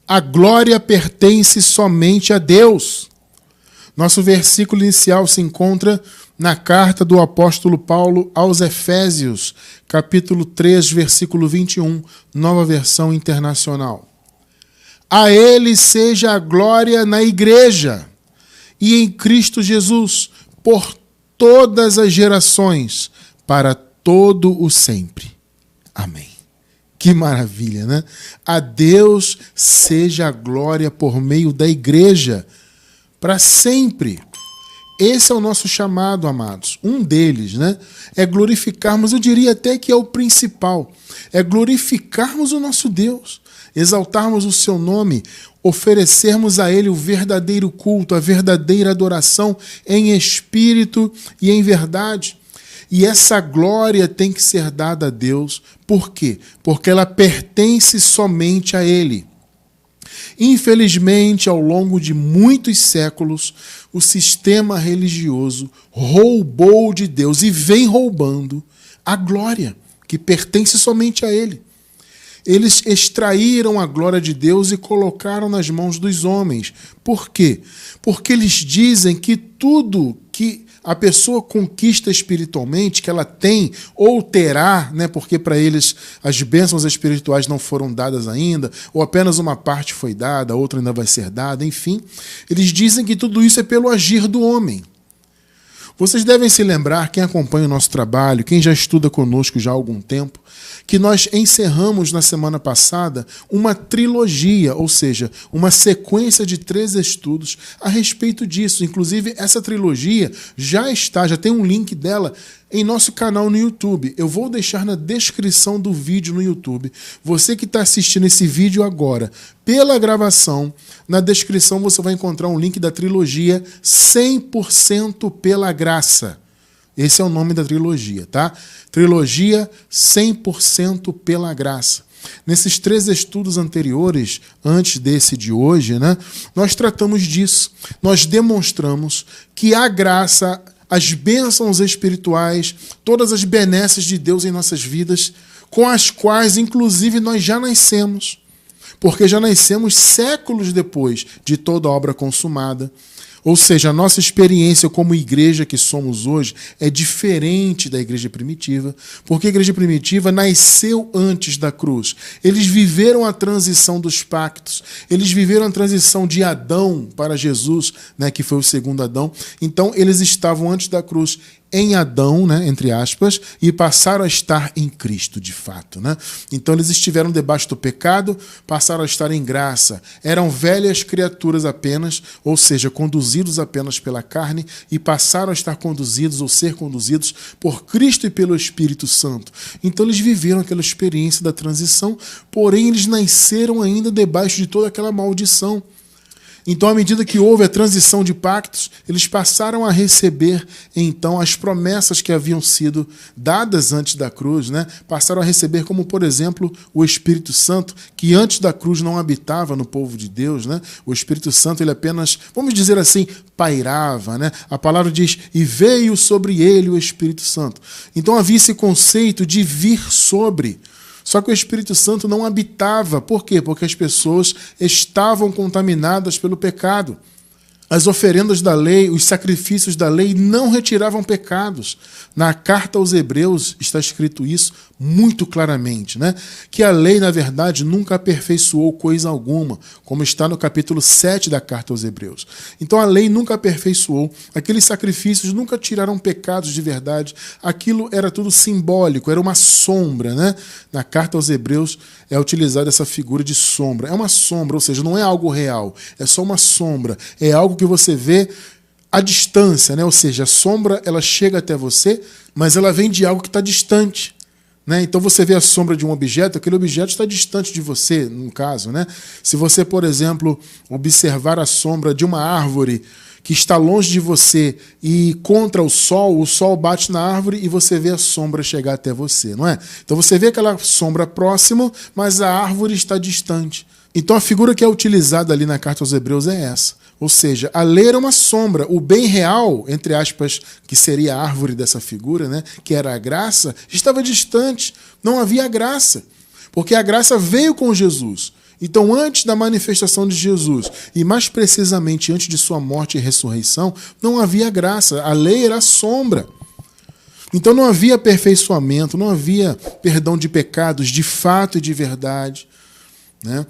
A glória pertence somente a Deus. Nosso versículo inicial se encontra na carta do apóstolo Paulo aos Efésios, capítulo 3, versículo 21, nova versão internacional. A ele seja a glória na igreja e em Cristo Jesus, por todas as gerações, para todo o sempre. Amém. Que maravilha, né? A Deus seja a glória por meio da igreja, para sempre. Esse é o nosso chamado, amados. Um deles, né? É glorificarmos, eu diria até que é o principal, é glorificarmos o nosso Deus, exaltarmos o seu nome, oferecermos a Ele o verdadeiro culto, a verdadeira adoração em espírito e em verdade. E essa glória tem que ser dada a Deus. Por quê? Porque ela pertence somente a Ele. Infelizmente, ao longo de muitos séculos, o sistema religioso roubou de Deus e vem roubando a glória que pertence somente a Ele. Eles extraíram a glória de Deus e colocaram nas mãos dos homens. Por quê? Porque eles dizem que tudo que a pessoa conquista espiritualmente, que ela tem ou terá, né, porque para eles as bênçãos espirituais não foram dadas ainda, ou apenas uma parte foi dada, outra ainda vai ser dada, enfim. Eles dizem que tudo isso é pelo agir do homem. Vocês devem se lembrar, quem acompanha o nosso trabalho, quem já estuda conosco já há algum tempo, que nós encerramos na semana passada uma trilogia, ou seja, uma sequência de 3 estudos a respeito disso. Inclusive, essa trilogia já tem um link dela em nosso canal no YouTube. Eu vou deixar na descrição do vídeo no YouTube. Você que está assistindo esse vídeo agora, pela gravação, na descrição você vai encontrar um link da trilogia 100% pela graça. Esse é o nome da trilogia, tá? Trilogia 100% pela graça. Nesses 3 estudos anteriores, antes desse de hoje, né, nós tratamos disso. Nós demonstramos que a graça, as bênçãos espirituais, todas as benesses de Deus em nossas vidas, com as quais, inclusive, nós já nascemos, porque já nascemos séculos depois de toda a obra consumada. Ou seja, a nossa experiência como igreja que somos hoje é diferente da igreja primitiva, porque a igreja primitiva nasceu antes da cruz. Eles viveram a transição dos pactos, eles viveram a transição de Adão para Jesus, né, que foi o segundo Adão. Então, eles estavam antes da cruz em Adão, né, entre aspas, e passaram a estar em Cristo, de fato, né? Então eles estiveram debaixo do pecado, passaram a estar em graça. Eram velhas criaturas apenas, ou seja, conduzidos apenas pela carne, e passaram a estar conduzidos ou ser conduzidos por Cristo e pelo Espírito Santo. Então eles viveram aquela experiência da transição, porém eles nasceram ainda debaixo de toda aquela maldição. Então, à medida que houve a transição de pactos, eles passaram a receber, então, as promessas que haviam sido dadas antes da cruz, né? Passaram a receber, como, por exemplo, o Espírito Santo, que antes da cruz não habitava no povo de Deus, né? O Espírito Santo, ele apenas, vamos dizer assim, pairava, né? A palavra diz, e veio sobre ele o Espírito Santo. Então, havia esse conceito de vir sobre. Só que o Espírito Santo não habitava. Por quê? Porque as pessoas estavam contaminadas pelo pecado. As oferendas da lei, os sacrifícios da lei não retiravam pecados. Na carta aos Hebreus está escrito isso muito claramente, né? Que a lei, na verdade, nunca aperfeiçoou coisa alguma, como está no capítulo 7 da carta aos Hebreus. Então a lei nunca aperfeiçoou, aqueles sacrifícios nunca tiraram pecados de verdade, aquilo era tudo simbólico, era uma sombra, né? Na carta aos Hebreus é utilizada essa figura de sombra. É uma sombra, ou seja, não é algo real, é só uma sombra, é algo que você vê à distância, né? Ou seja, a sombra ela chega até você, mas ela vem de algo que está distante. Né? Então você vê a sombra de um objeto, aquele objeto está distante de você, no caso. Né? Se você, por exemplo, observar a sombra de uma árvore que está longe de você e contra o sol bate na árvore e você vê a sombra chegar até você, não é? Então você vê aquela sombra próximo, mas a árvore está distante. Então a figura que é utilizada ali na carta aos Hebreus é essa. Ou seja, a lei era uma sombra. O bem real, entre aspas, que seria a árvore dessa figura, né, que era a graça, estava distante. Não havia graça. Porque a graça veio com Jesus. Então, antes da manifestação de Jesus, e mais precisamente antes de sua morte e ressurreição, não havia graça. A lei era sombra. Então não havia aperfeiçoamento, não havia perdão de pecados de fato e de verdade, né?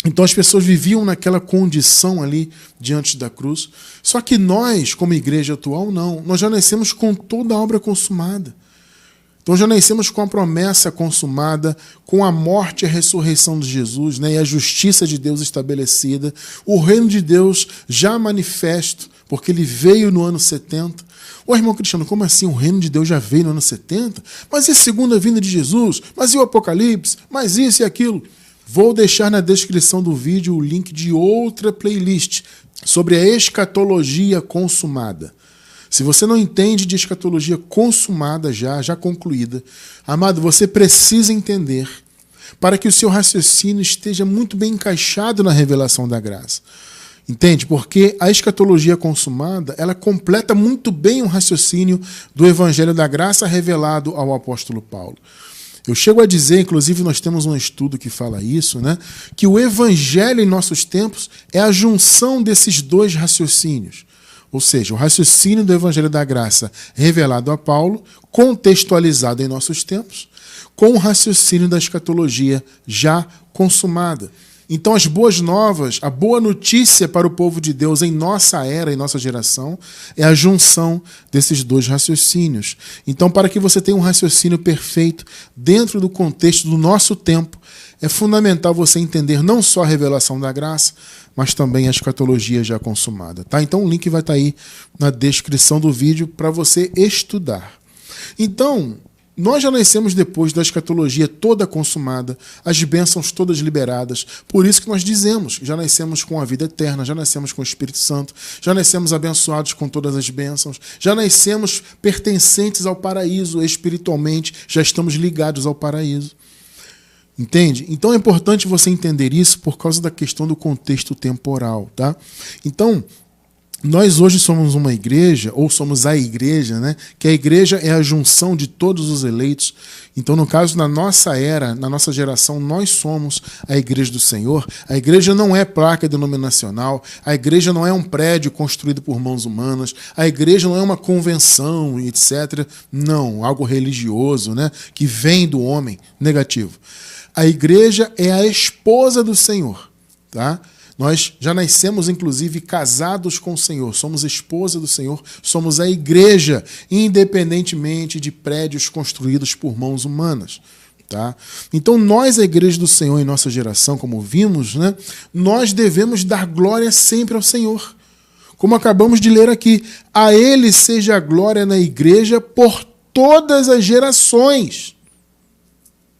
Então as pessoas viviam naquela condição ali diante da cruz. Só que nós, como igreja atual, não. Nós já nascemos com toda a obra consumada. Então já nascemos com a promessa consumada, com a morte e a ressurreição de Jesus, né, e a justiça de Deus estabelecida, o reino de Deus já manifesto, porque ele veio no ano 70. Ô irmão Cristiano, como assim o reino de Deus já veio no ano 70? Mas e a segunda vinda de Jesus? Mas e o Apocalipse? Mas isso e aquilo? Vou deixar na descrição do vídeo o link de outra playlist sobre a escatologia consumada. Se você não entende de escatologia consumada já concluída, amado, você precisa entender para que o seu raciocínio esteja muito bem encaixado na revelação da graça. Entende? Porque a escatologia consumada, ela completa muito bem o raciocínio do evangelho da graça revelado ao apóstolo Paulo. Eu chego a dizer, inclusive nós temos um estudo que fala isso, né, que o evangelho em nossos tempos é a junção desses dois raciocínios. Ou seja, o raciocínio do Evangelho da Graça revelado a Paulo, contextualizado em nossos tempos, com o raciocínio da escatologia já consumada. Então, as boas novas, a boa notícia para o povo de Deus em nossa era, em nossa geração, é a junção desses dois raciocínios. Então, para que você tenha um raciocínio perfeito dentro do contexto do nosso tempo, é fundamental você entender não só a revelação da graça, mas também a escatologia já consumada. Tá? Então o link vai estar aí na descrição do vídeo para você estudar. Então, nós já nascemos depois da escatologia toda consumada, as bênçãos todas liberadas. Por isso que nós dizemos, já nascemos com a vida eterna, já nascemos com o Espírito Santo, já nascemos abençoados com todas as bênçãos, já nascemos pertencentes ao paraíso espiritualmente, já estamos ligados ao paraíso. Entende? Então é importante você entender isso por causa da questão do contexto temporal, tá? Então, nós hoje somos uma igreja, ou somos a igreja, né? Que a igreja é a junção de todos os eleitos. Então, no caso, na nossa era, na nossa geração, nós somos a igreja do Senhor. A igreja não é placa denominacional, a igreja não é um prédio construído por mãos humanas, a igreja não é uma convenção, etc. Não, algo religioso, né? Que vem do homem, negativo. A igreja é a esposa do Senhor, tá? Nós já nascemos, inclusive, casados com o Senhor. Somos esposa do Senhor, somos a igreja, independentemente de prédios construídos por mãos humanas. Tá? Então, nós, a igreja do Senhor em nossa geração, como vimos, né, nós devemos dar glória sempre ao Senhor. Como acabamos de ler aqui, a Ele seja a glória na igreja por todas as gerações.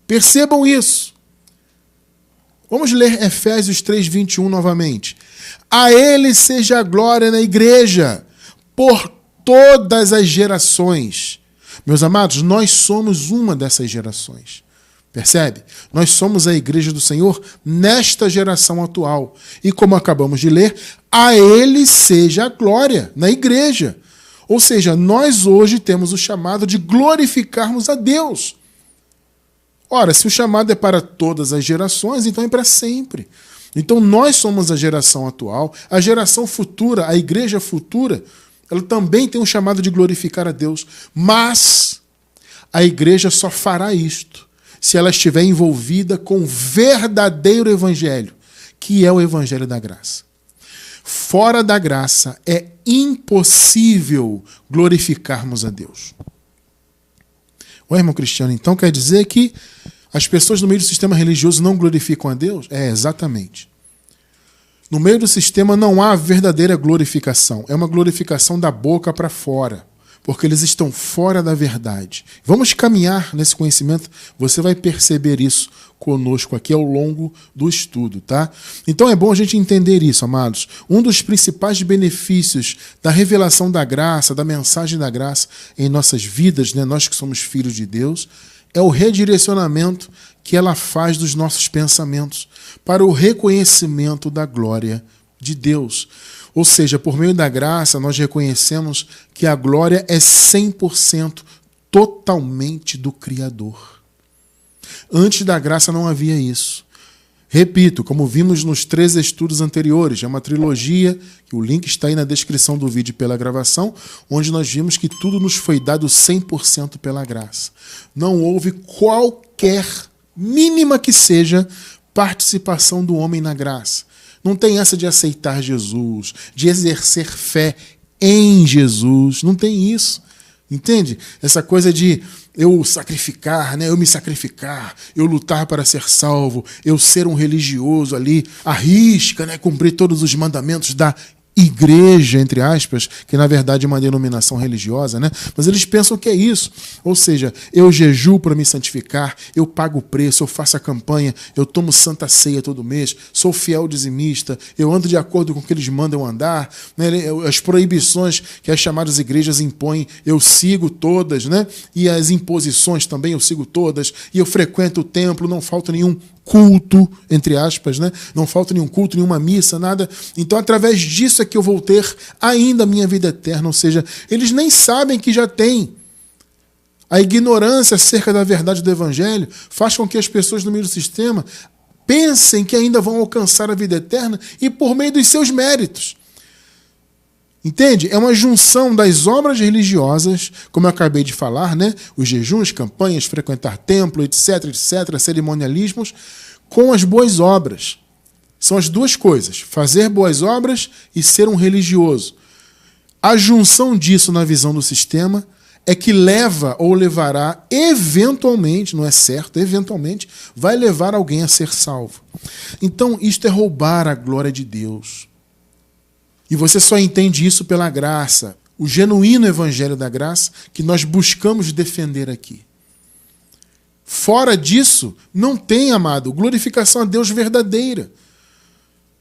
Percebam isso. Vamos ler Efésios 3:21 novamente. A Ele seja a glória na igreja por todas as gerações. Meus amados, nós somos uma dessas gerações. Percebe? Nós somos a igreja do Senhor nesta geração atual. E como acabamos de ler, a Ele seja a glória na igreja. Ou seja, nós hoje temos o chamado de glorificarmos a Deus. Ora, se o chamado é para todas as gerações, então é para sempre. Então nós somos a geração atual, a geração futura, a igreja futura, ela também tem um chamado de glorificar a Deus. Mas a igreja só fará isto se ela estiver envolvida com o verdadeiro evangelho, que é o evangelho da graça. Fora da graça é impossível glorificarmos a Deus. O irmão Cristiano, então quer dizer que as pessoas no meio do sistema religioso não glorificam a Deus? É, exatamente. No meio do sistema não há verdadeira glorificação. É uma glorificação da boca para fora, porque eles estão fora da verdade. Vamos caminhar nesse conhecimento, você vai perceber isso conosco aqui ao longo do estudo, tá? Então é bom a gente entender isso, amados. Um dos principais benefícios da revelação da graça, da mensagem da graça em nossas vidas, né, nós que somos filhos de Deus, é o redirecionamento que ela faz dos nossos pensamentos para o reconhecimento da glória de Deus. Ou seja, por meio da graça, nós reconhecemos que a glória é 100% totalmente do Criador. Antes da graça não havia isso. Repito, como vimos nos 3 estudos anteriores, é uma trilogia, que o link está aí na descrição do vídeo pela gravação, onde nós vimos que tudo nos foi dado 100% pela graça. Não houve qualquer, mínima que seja, participação do homem na graça. Não tem essa de aceitar Jesus, de exercer fé em Jesus, não tem isso. Entende? Essa coisa de eu sacrificar, né? Eu me sacrificar, eu lutar para ser salvo, eu ser um religioso ali, à risca, né? Cumprir todos os mandamentos da igreja, entre aspas, que na verdade é uma denominação religiosa, né? Mas eles pensam que é isso. Ou seja, eu jejuo para me santificar, eu pago o preço, eu faço a campanha, eu tomo santa ceia todo mês, sou fiel dizimista, eu ando de acordo com o que eles mandam andar, né? As proibições que as chamadas igrejas impõem, eu sigo todas, né? E as imposições também eu sigo todas, e eu frequento o templo, não falta nenhum culto, entre aspas, né? Não falta nenhum culto, nenhuma missa, nada. Então, através disso é que eu vou ter ainda a minha vida eterna. Ou seja, eles nem sabem que já tem. A ignorância acerca da verdade do Evangelho faz com que as pessoas no meio do sistema pensem que ainda vão alcançar a vida eterna e por meio dos seus méritos. Entende? É uma junção das obras religiosas, como eu acabei de falar, né? Os jejuns, campanhas, frequentar templo, etc., etc., cerimonialismos, com as boas obras. São as duas coisas, fazer boas obras e ser um religioso. A junção disso na visão do sistema é que leva ou levará, eventualmente, não é certo, eventualmente, vai levar alguém a ser salvo. Então, isto é roubar a glória de Deus. E você só entende isso pela graça, o genuíno evangelho da graça que nós buscamos defender aqui. Fora disso, não tem, amado, glorificação a Deus verdadeira.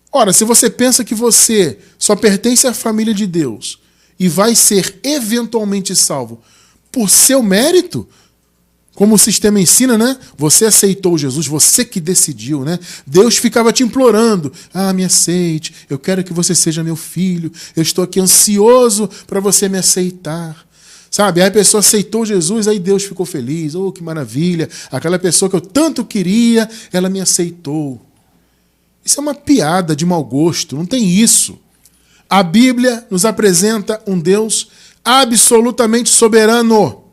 Ora, se você pensa que você só pertence à família de Deus e vai ser eventualmente salvo por seu mérito, como o sistema ensina, né? Você aceitou Jesus, você que decidiu, né? Deus ficava te implorando. Ah, me aceite, eu quero que você seja meu filho, eu estou aqui ansioso para você me aceitar. Sabe? Aí a pessoa aceitou Jesus, aí Deus ficou feliz. Oh, que maravilha. Aquela pessoa que eu tanto queria, ela me aceitou. Isso é uma piada de mau gosto, não tem isso. A Bíblia nos apresenta um Deus absolutamente soberano.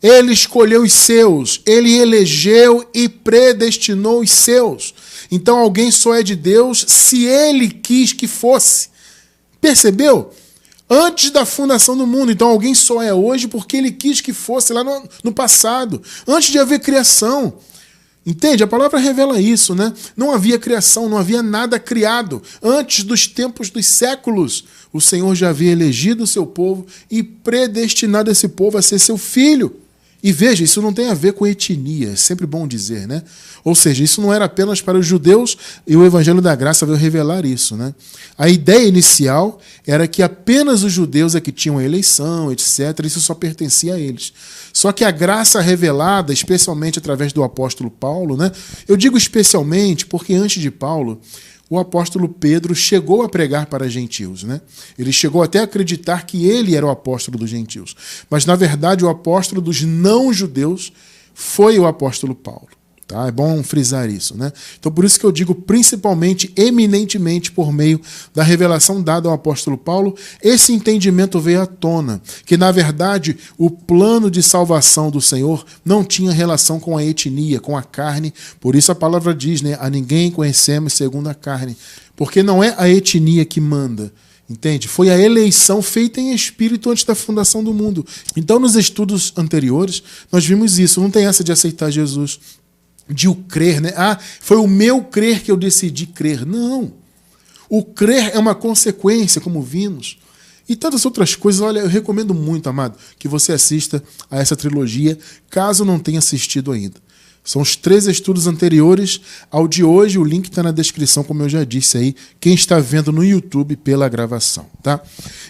Ele escolheu os seus, ele elegeu e predestinou os seus. Então alguém só é de Deus se ele quis que fosse. Percebeu? Antes da fundação do mundo. Então alguém só é hoje porque ele quis que fosse lá no passado. Antes de haver criação. Entende? A palavra revela isso, né? Não havia criação, não havia nada criado. Antes dos tempos dos séculos, o Senhor já havia elegido o seu povo e predestinado esse povo a ser seu filho. E veja, isso não tem a ver com etnia, é sempre bom dizer, né? Ou seja, isso não era apenas para os judeus e o Evangelho da Graça veio revelar isso, né? A ideia inicial era que apenas os judeus é que tinham a eleição, etc., isso só pertencia a eles. Só que a graça revelada, especialmente através do apóstolo Paulo, né? Eu digo especialmente porque antes de Paulo, o apóstolo Pedro chegou a pregar para gentios, né? Ele chegou até a acreditar que ele era o apóstolo dos gentios. Mas, na verdade, o apóstolo dos não-judeus foi o apóstolo Paulo. Tá? É bom frisar isso, né? Então, por isso que eu digo principalmente, eminentemente, por meio da revelação dada ao apóstolo Paulo, esse entendimento veio à tona, que, na verdade, o plano de salvação do Senhor não tinha relação com a etnia, com a carne. Por isso a palavra diz, né? A ninguém conhecemos segundo a carne. Porque não é a etnia que manda, entende? Foi a eleição feita em espírito antes da fundação do mundo. Então, nos estudos anteriores, nós vimos isso. Não tem essa de aceitar Jesus, de o crer, né? Ah, foi o meu crer que eu decidi crer. Não. O crer é uma consequência, como vimos. E tantas outras coisas. Olha, eu recomendo muito, amado, que você assista a essa trilogia, caso não tenha assistido ainda. São os 3 estudos anteriores ao de hoje. O link está na descrição, como eu já disse aí, quem está vendo no YouTube pela gravação, tá?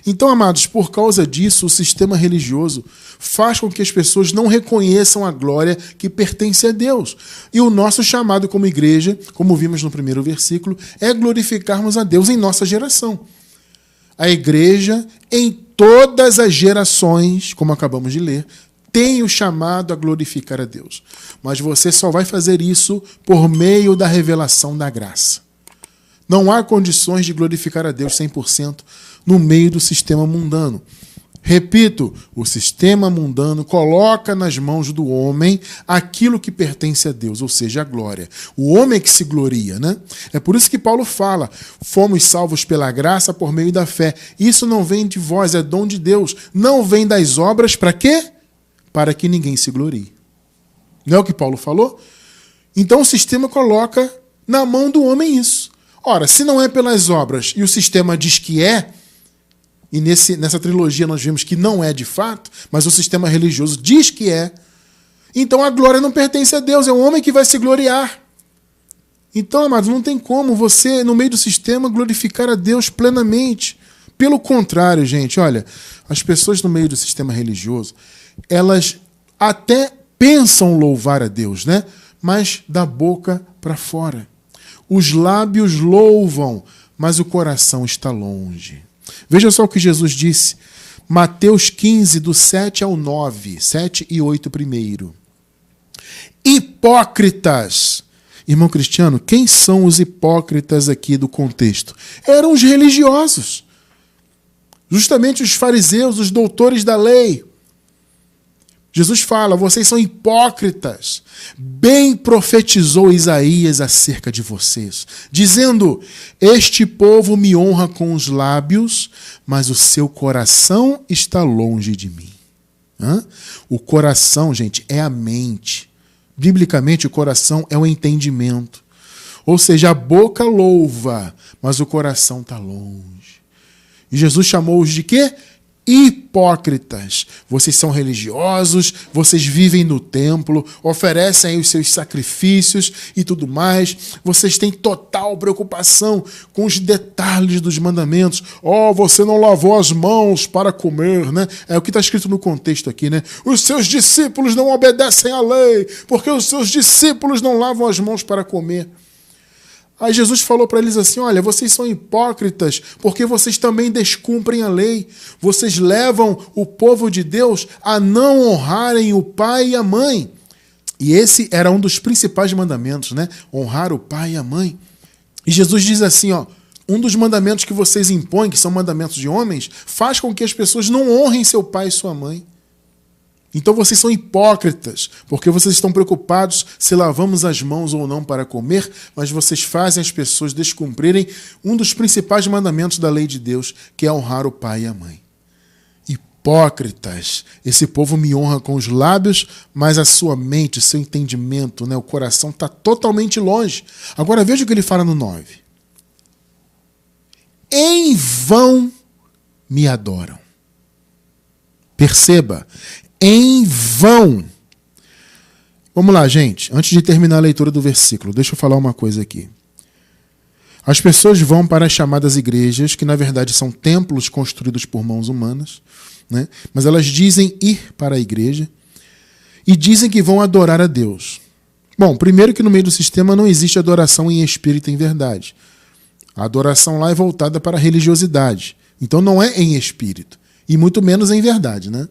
Então, amados, por causa disso, o sistema religioso faz com que as pessoas não reconheçam a glória que pertence a Deus. E o nosso chamado como igreja, como vimos no primeiro versículo, é glorificarmos a Deus em nossa geração. A igreja, em todas as gerações, como acabamos de ler, tem o chamado a glorificar a Deus. Mas você só vai fazer isso por meio da revelação da graça. Não há condições de glorificar a Deus 100% no meio do sistema mundano. Repito, o sistema mundano coloca nas mãos do homem aquilo que pertence a Deus, ou seja, a glória. O homem é que se gloria, né? É por isso que Paulo fala, fomos salvos pela graça por meio da fé. Isso não vem de vós, é dom de Deus. Não vem das obras, para quê? Para que ninguém se glorie. Não é o que Paulo falou? Então o sistema coloca na mão do homem isso. Ora, se não é pelas obras e o sistema diz que é, e nessa trilogia nós vimos que não é de fato, mas o sistema religioso diz que é, então a glória não pertence a Deus, é o homem que vai se gloriar. Então, amados, não tem como você, no meio do sistema, glorificar a Deus plenamente. Pelo contrário, gente, olha, as pessoas no meio do sistema religioso, elas até pensam louvar a Deus, né? Mas da boca para fora. Os lábios louvam, mas o coração está longe. Veja só o que Jesus disse. Mateus 15, do 7 ao 9. 7 e 8 primeiro. Hipócritas. Irmão Cristiano, quem são os hipócritas aqui do contexto? Eram os religiosos. Justamente os fariseus, os doutores da lei. Jesus fala, vocês são hipócritas. Bem profetizou Isaías acerca de vocês, dizendo, este povo me honra com os lábios, mas o seu coração está longe de mim. O coração, gente, é a mente. Biblicamente, o coração é o entendimento. Ou seja, a boca louva, mas o coração está longe. E Jesus chamou-os de quê? Hipócritas. Vocês são religiosos, vocês vivem no templo, oferecem aí os seus sacrifícios e tudo mais. Vocês têm total preocupação com os detalhes dos mandamentos. Você não lavou as mãos para comer, né? É o que está escrito no contexto aqui, né? Os seus discípulos não obedecem à lei, porque os seus discípulos não lavam as mãos para comer. Aí Jesus falou para eles assim, olha, vocês são hipócritas porque vocês também descumprem a lei. Vocês levam o povo de Deus a não honrarem o pai e a mãe. E esse era um dos principais mandamentos, né? Honrar o pai e a mãe. E Jesus diz assim, um dos mandamentos que vocês impõem, que são mandamentos de homens, faz com que as pessoas não honrem seu pai e sua mãe. Então vocês são hipócritas, porque vocês estão preocupados se lavamos as mãos ou não para comer, mas vocês fazem as pessoas descumprirem um dos principais mandamentos da lei de Deus, que é honrar o pai e a mãe. Hipócritas, esse povo me honra com os lábios, mas a sua mente, seu entendimento, né, o coração está totalmente longe. Agora veja o que ele fala no 9. Em vão me adoram. Perceba, em vão. Vamos lá, gente. Antes de terminar a leitura do versículo, deixa eu falar uma coisa aqui. As pessoas vão para as chamadas igrejas, que na verdade são templos construídos por mãos humanas, né? Mas elas dizem ir para a igreja e dizem que vão adorar a Deus. Bom, primeiro que no meio do sistema não existe adoração em espírito e em verdade. A adoração lá é voltada para a religiosidade. Então não é em espírito. E muito menos em verdade, né?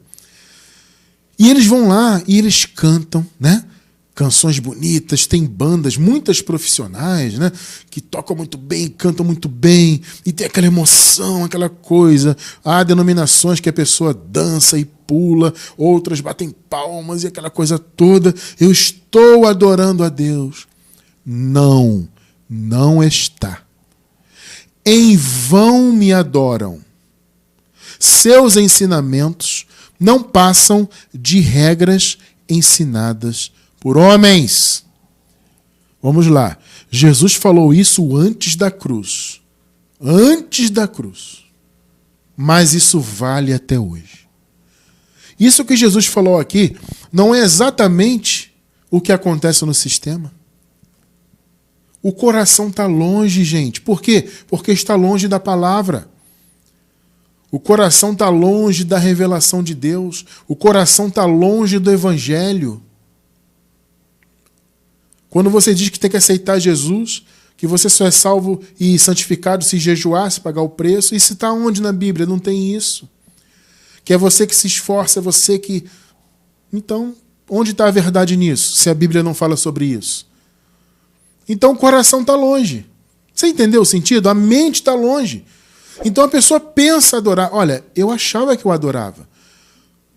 E eles vão lá e eles cantam, né? Canções bonitas, tem bandas, muitas profissionais, né? Que tocam muito bem, cantam muito bem, e tem aquela emoção, aquela coisa. Há denominações que a pessoa dança e pula, outras batem palmas e aquela coisa toda. Eu estou adorando a Deus. Não, não está. Em vão me adoram. Seus ensinamentos não passam de regras ensinadas por homens. Vamos lá. Jesus falou isso antes da cruz. Antes da cruz. Mas isso vale até hoje. Isso que Jesus falou aqui não é exatamente o que acontece no sistema. O coração está longe, gente. Por quê? Porque está longe da palavra. O coração está longe da revelação de Deus. O coração está longe do evangelho. Quando você diz que tem que aceitar Jesus, que você só é salvo e santificado se jejuar, se pagar o preço, isso está onde na Bíblia? Não tem isso. Que é você que se esforça, é você que... Então, onde está a verdade nisso, se a Bíblia não fala sobre isso? Então o coração está longe. Você entendeu o sentido? A mente está longe. Então a pessoa pensa adorar. Olha, eu achava que eu adorava.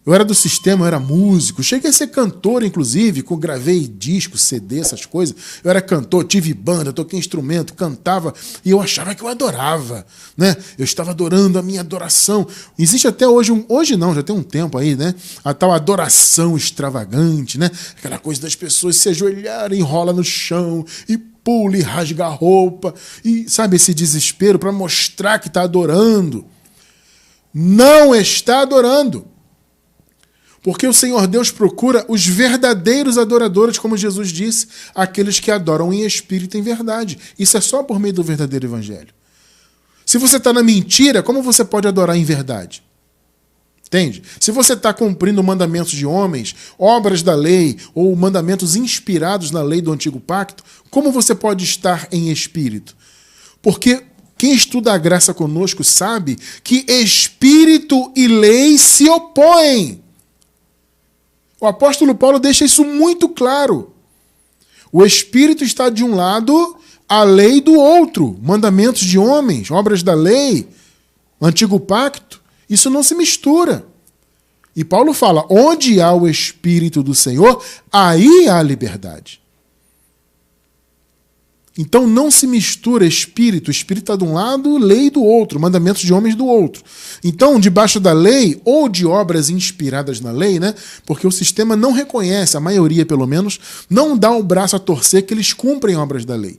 Eu era do sistema, eu era músico. Cheguei a ser cantor, inclusive, gravei disco, CD, essas coisas. Eu era cantor, tive banda, toquei instrumento, cantava, e eu achava que eu adorava, né? Eu estava adorando a minha adoração. Existe até hoje, hoje não, já tem um tempo aí, né? A tal adoração extravagante, né? Aquela coisa das pessoas se ajoelharem, rola no chão, e pula e rasga a roupa, e sabe, esse desespero para mostrar que está adorando. Não está adorando. Porque o Senhor Deus procura os verdadeiros adoradores, como Jesus disse, aqueles que adoram em espírito e em verdade. Isso é só por meio do verdadeiro evangelho. Se você está na mentira, como você pode adorar em verdade? Entende? Se você está cumprindo mandamentos de homens, obras da lei, ou mandamentos inspirados na lei do Antigo Pacto, como você pode estar em espírito? Porque quem estuda a graça conosco sabe que espírito e lei se opõem. O apóstolo Paulo deixa isso muito claro. O Espírito está de um lado, a lei do outro. Mandamentos de homens, obras da lei, Antigo Pacto. Isso não se mistura. E Paulo fala, onde há o Espírito do Senhor, aí há liberdade. Então não se mistura espírito. O espírito está de um lado, lei do outro, mandamentos de homens do outro. Então, debaixo da lei, ou de obras inspiradas na lei, né? Porque o sistema não reconhece, a maioria pelo menos, não dá o braço a torcer que eles cumprem obras da lei.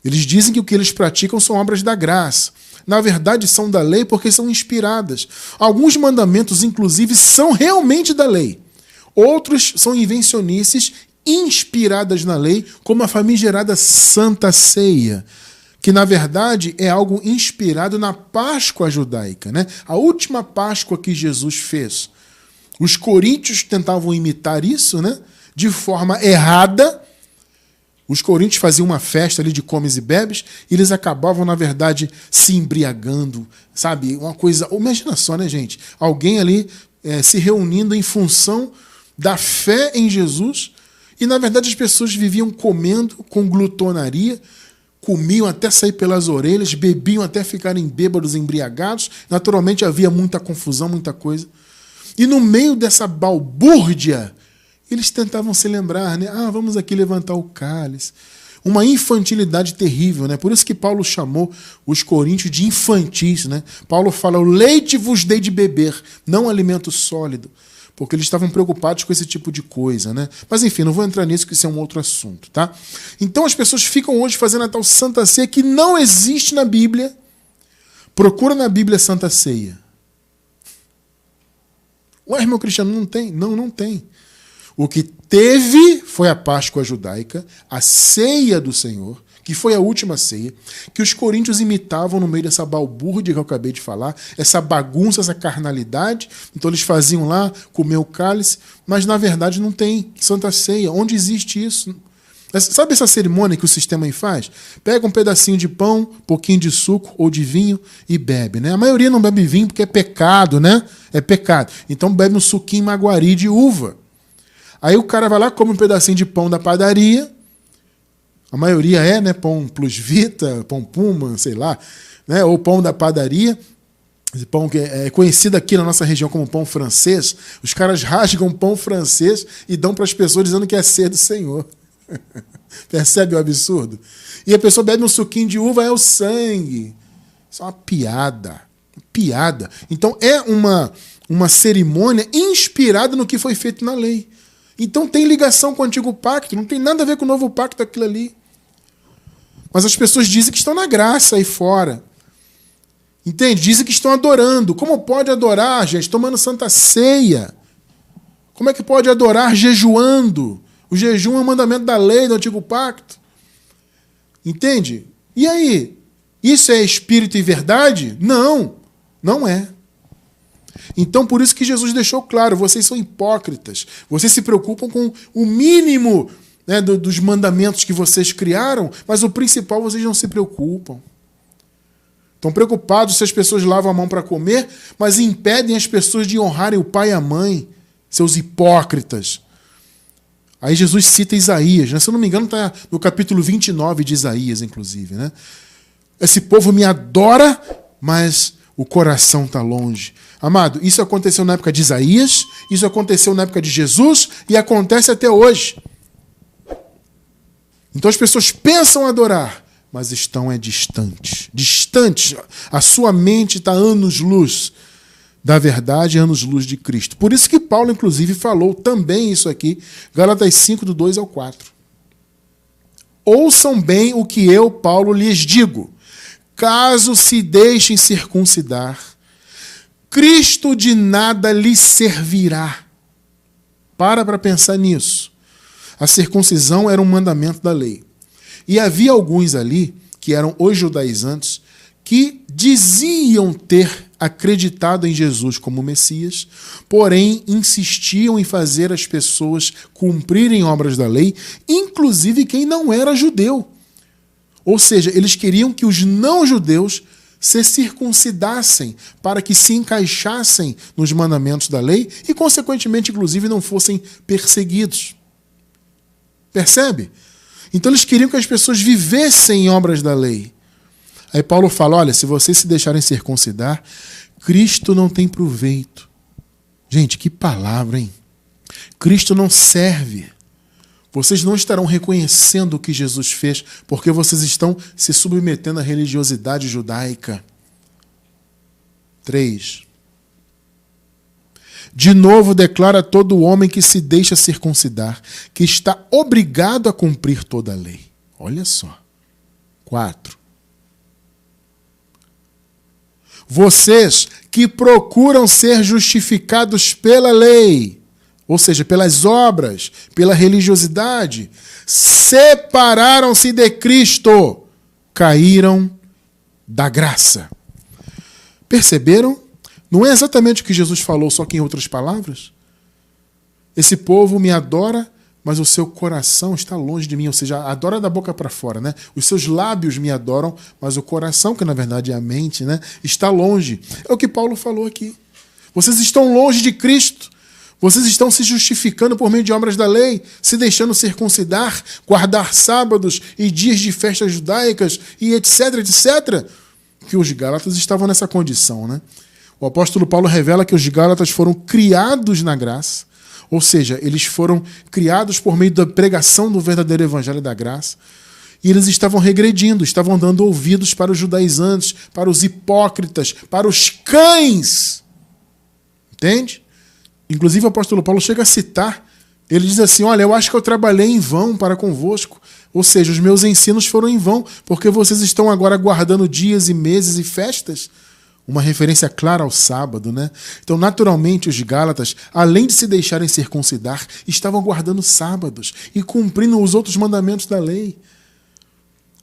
Eles dizem que o que eles praticam são obras da graça. Na verdade, são da lei porque são inspiradas. Alguns mandamentos, inclusive, são realmente da lei. Outros são invencionices inspiradas na lei, como a famigerada Santa Ceia, que na verdade é algo inspirado na Páscoa judaica, né? A última Páscoa que Jesus fez. Os coríntios tentavam imitar isso, né? De forma errada. Os coríntios faziam uma festa ali de comes e bebes, e eles acabavam, na verdade, se embriagando, sabe? Uma coisa... Imagina só, né, gente? Alguém ali se reunindo em função da fé em Jesus. E, na verdade, as pessoas viviam comendo com glutonaria, comiam até sair pelas orelhas, bebiam até ficarem bêbados, embriagados. Naturalmente, havia muita confusão, muita coisa. E, no meio dessa balbúrdia, eles tentavam se lembrar, né? Ah, vamos aqui levantar o cálice. Uma infantilidade terrível, né? Por isso que Paulo chamou os coríntios de infantis, né? Paulo fala, o leite vos dei de beber, não alimento sólido. Porque eles estavam preocupados com esse tipo de coisa, né? Mas enfim, não vou entrar nisso, que isso é um outro assunto, tá? Então as pessoas ficam hoje fazendo a tal Santa Ceia que não existe na Bíblia. Procura na Bíblia Santa Ceia. Ué, irmão Cristiano, não tem? Não, não tem. O que teve foi a Páscoa judaica, a ceia do Senhor, que foi a última ceia, que os coríntios imitavam no meio dessa balbúrdia que eu acabei de falar, essa bagunça, essa carnalidade. Então eles faziam lá, comer o cálice, mas na verdade não tem Santa Ceia. Onde existe isso? Sabe essa cerimônia que o sistema aí faz? Pega um pedacinho de pão, um pouquinho de suco ou de vinho e bebe, né? A maioria não bebe vinho porque é pecado, né? É pecado. Então bebe um suquinho maguari de uva. Aí o cara vai lá, come um pedacinho de pão da padaria. A maioria é, né? Pão Plus Vita, pão Puma, sei lá, né? Ou pão da padaria. Esse pão que é conhecido aqui na nossa região como pão francês. Os caras rasgam pão francês e dão para as pessoas dizendo que é ceia do Senhor. Percebe o absurdo? E a pessoa bebe um suquinho de uva, é o sangue. Isso é uma piada. Piada. Então é uma cerimônia inspirada no que foi feito na lei. Então tem ligação com o Antigo Pacto, não tem nada a ver com o Novo Pacto aquilo ali. Mas as pessoas dizem que estão na graça aí fora. Entende? Dizem que estão adorando. Como pode adorar, gente, tomando Santa Ceia? Como é que pode adorar jejuando? O jejum é um mandamento da lei do Antigo Pacto. Entende? E aí? Isso é espírito e verdade? Não, não é. Então, por isso que Jesus deixou claro, vocês são hipócritas. Vocês se preocupam com o mínimo, né, dos mandamentos que vocês criaram, mas o principal vocês não se preocupam. Estão preocupados se as pessoas lavam a mão para comer, mas impedem as pessoas de honrarem o pai e a mãe. seus hipócritas. Aí Jesus cita Isaías, né? Se eu não me engano, está no capítulo 29 de Isaías, inclusive, né? Esse povo me adora, mas o coração está longe. Amado, isso aconteceu na época de Isaías, isso aconteceu na época de Jesus e acontece até hoje. Então as pessoas pensam adorar, mas estão distantes. Distantes. A sua mente está anos-luz da verdade, anos-luz de Cristo. Por isso que Paulo, inclusive, falou também isso aqui, Gálatas 5, do 2 ao 4. Ouçam bem o que eu, Paulo, lhes digo. Caso se deixem circuncidar, Cristo de nada lhes servirá. Para pensar nisso. A circuncisão era um mandamento da lei. E havia alguns ali, que eram os judaizantes, que diziam ter acreditado em Jesus como Messias, porém insistiam em fazer as pessoas cumprirem obras da lei, inclusive quem não era judeu. Ou seja, eles queriam que os não-judeus se circuncidassem para que se encaixassem nos mandamentos da lei e, consequentemente, inclusive, não fossem perseguidos. Percebe? Então eles queriam que as pessoas vivessem em obras da lei. Aí Paulo fala, olha, se vocês se deixarem circuncidar, Cristo não tem proveito. Gente, que palavra, hein? Cristo não serve. Vocês não estarão reconhecendo o que Jesus fez, porque vocês estão se submetendo à religiosidade judaica. 3. De novo declara todo homem que se deixa circuncidar, que está obrigado a cumprir toda a lei. Olha só. 4. Vocês que procuram ser justificados pela lei, ou seja, pelas obras, pela religiosidade, separaram-se de Cristo, caíram da graça. Perceberam? Não é exatamente o que Jesus falou, só que em outras palavras? Esse povo me adora, mas o seu coração está longe de mim, ou seja, adora da boca para fora, né? Os seus lábios me adoram, mas o coração, que na verdade é a mente, né, está longe. É o que Paulo falou aqui. Vocês estão longe de Cristo. Vocês estão se justificando por meio de obras da lei, se deixando circuncidar, guardar sábados e dias de festas judaicas e etc, etc. Que os gálatas estavam nessa condição, né? O apóstolo Paulo revela que os gálatas foram criados na graça, ou seja, eles foram criados por meio da pregação do verdadeiro evangelho da graça, e eles estavam regredindo, estavam dando ouvidos para os judaizantes, para os hipócritas, para os cães. Entende? Inclusive o apóstolo Paulo chega a citar, ele diz assim, olha, eu acho que eu trabalhei em vão para convosco, ou seja, os meus ensinos foram em vão, porque vocês estão agora guardando dias e meses e festas. Uma referência clara ao sábado, né? Então, naturalmente, os gálatas, além de se deixarem circuncidar, estavam guardando sábados e cumprindo os outros mandamentos da lei.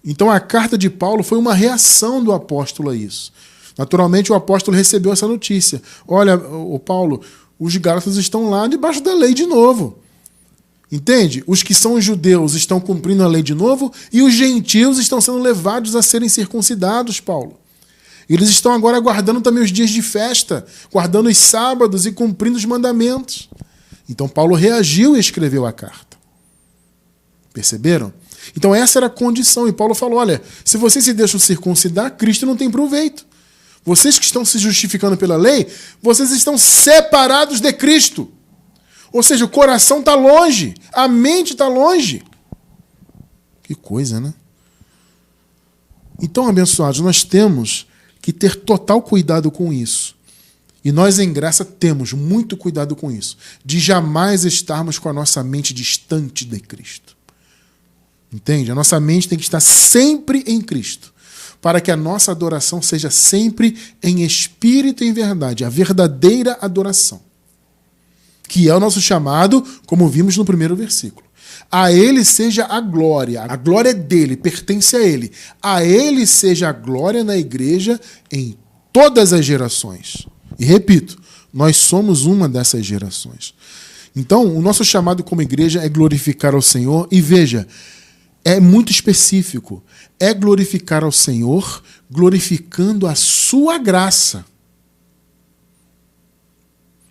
Então, a carta de Paulo foi uma reação do apóstolo a isso. Naturalmente, o apóstolo recebeu essa notícia. Olha, o Paulo, os gálatas estão lá debaixo da lei de novo. Entende? Os que são judeus estão cumprindo a lei de novo e os gentios estão sendo levados a serem circuncidados, Paulo. Eles estão agora guardando também os dias de festa, guardando os sábados e cumprindo os mandamentos. Então Paulo reagiu e escreveu a carta. Perceberam? Então essa era a condição. E Paulo falou, olha, se vocês se deixam circuncidar, Cristo não tem proveito. Vocês que estão se justificando pela lei, vocês estão separados de Cristo. Ou seja, o coração está longe, a mente está longe. Que coisa, né? Então, abençoados, nós temos que ter total cuidado com isso. E nós, em graça, temos muito cuidado com isso, de jamais estarmos com a nossa mente distante de Cristo. Entende? A nossa mente tem que estar sempre em Cristo, para que a nossa adoração seja sempre em espírito e em verdade, a verdadeira adoração, que é o nosso chamado, como vimos no primeiro versículo. A Ele seja a glória é dele, pertence a Ele. A Ele seja a glória na igreja em todas as gerações. E repito, nós somos uma dessas gerações. Então, o nosso chamado como igreja é glorificar ao Senhor. E veja, é muito específico. É glorificar ao Senhor, glorificando a sua graça.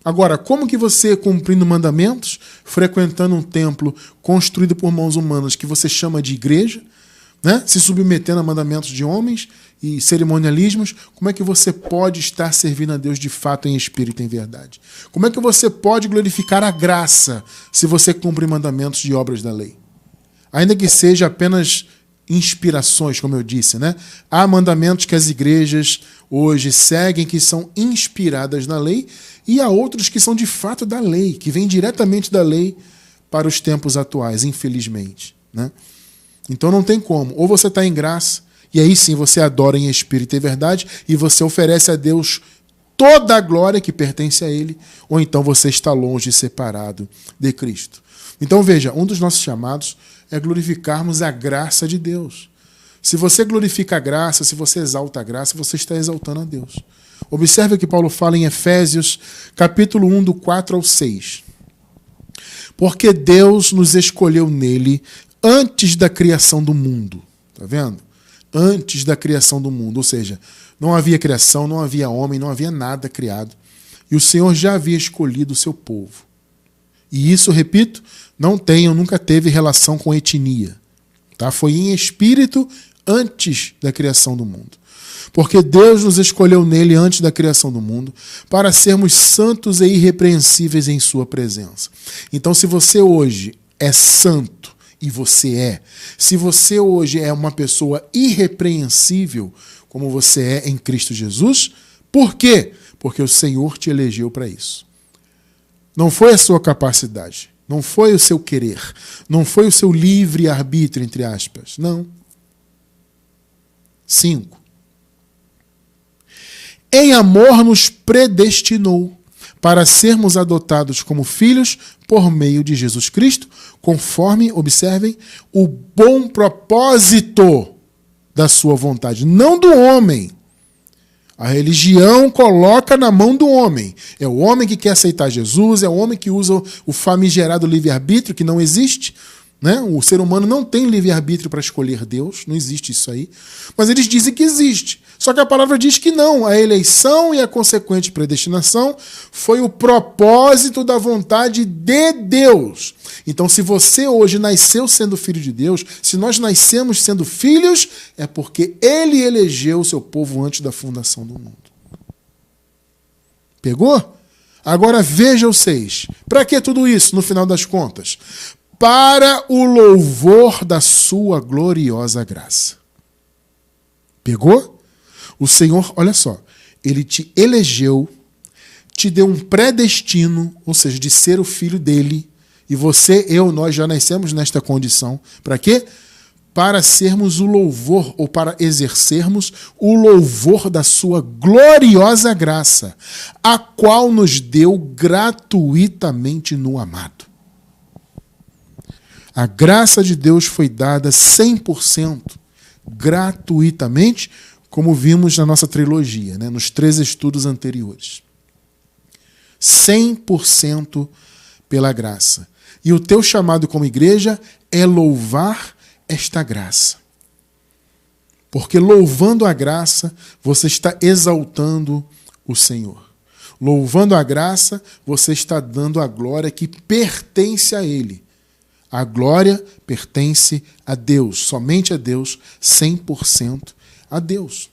Agora, como que você, cumprindo mandamentos, frequentando um templo construído por mãos humanas que você chama de igreja, né? Se submetendo a mandamentos de homens e cerimonialismos, como é que você pode estar servindo a Deus de fato em espírito e em verdade? Como é que você pode glorificar a graça se você cumpre mandamentos de obras da lei? Ainda que seja apenas inspirações, como eu disse, né? Há mandamentos que as igrejas hoje seguem que são inspiradas na lei e há outros que são de fato da lei, que vêm diretamente da lei para os tempos atuais, infelizmente, né? Então não tem como. Ou você está em graça, e aí sim você adora em espírito e verdade, e você oferece a Deus toda a glória que pertence a Ele, ou então você está longe e separado de Cristo. Então veja, um dos nossos chamados é glorificarmos a graça de Deus. Se você glorifica a graça, se você exalta a graça, você está exaltando a Deus. Observe o que Paulo fala em Efésios, capítulo 1, do 4 ao 6. Porque Deus nos escolheu nele antes da criação do mundo. Está vendo? Antes da criação do mundo. Ou seja, não havia criação, não havia homem, não havia nada criado. E o Senhor já havia escolhido o seu povo. E isso, repito, nunca teve relação com etnia. Tá? Foi em espírito antes da criação do mundo. Porque Deus nos escolheu nele antes da criação do mundo para sermos santos e irrepreensíveis em sua presença. Então, se você hoje é santo, e você é. Se você hoje é uma pessoa irrepreensível, como você é em Cristo Jesus, por quê? Porque o Senhor te elegeu para isso. Não foi a sua capacidade, não foi o seu querer, não foi o seu livre-arbítrio, entre aspas. Não. 5. Em amor nos predestinou para sermos adotados como filhos por meio de Jesus Cristo, conforme, observem, o bom propósito da sua vontade, não do homem. A religião coloca na mão do homem. É o homem que quer aceitar Jesus, é o homem que usa o famigerado livre-arbítrio, que não existe. Né? O ser humano não tem livre-arbítrio para escolher Deus, não existe isso aí. Mas eles dizem que existe. Só que a palavra diz que não. A eleição e a consequente predestinação foi o propósito da vontade de Deus. Então, se você hoje nasceu sendo filho de Deus, se nós nascemos sendo filhos, é porque Ele elegeu o seu povo antes da fundação do mundo. Pegou? Agora veja o 6. Para que tudo isso, no final das contas? Para o louvor da sua gloriosa graça. Pegou? O Senhor, olha só, Ele te elegeu, te deu um predestino, ou seja, de ser o filho dele, e você, nós já nascemos nesta condição. Para quê? Para sermos o louvor, ou para exercermos o louvor da sua gloriosa graça, a qual nos deu gratuitamente no amado. A graça de Deus foi dada 100% gratuitamente, como vimos na nossa trilogia, né, nos 3 estudos anteriores. 100% pela graça. E o teu chamado como igreja é louvar esta graça. Porque louvando a graça, você está exaltando o Senhor. Louvando a graça, você está dando a glória que pertence a Ele. A glória pertence a Deus, somente a Deus, 100% a Deus.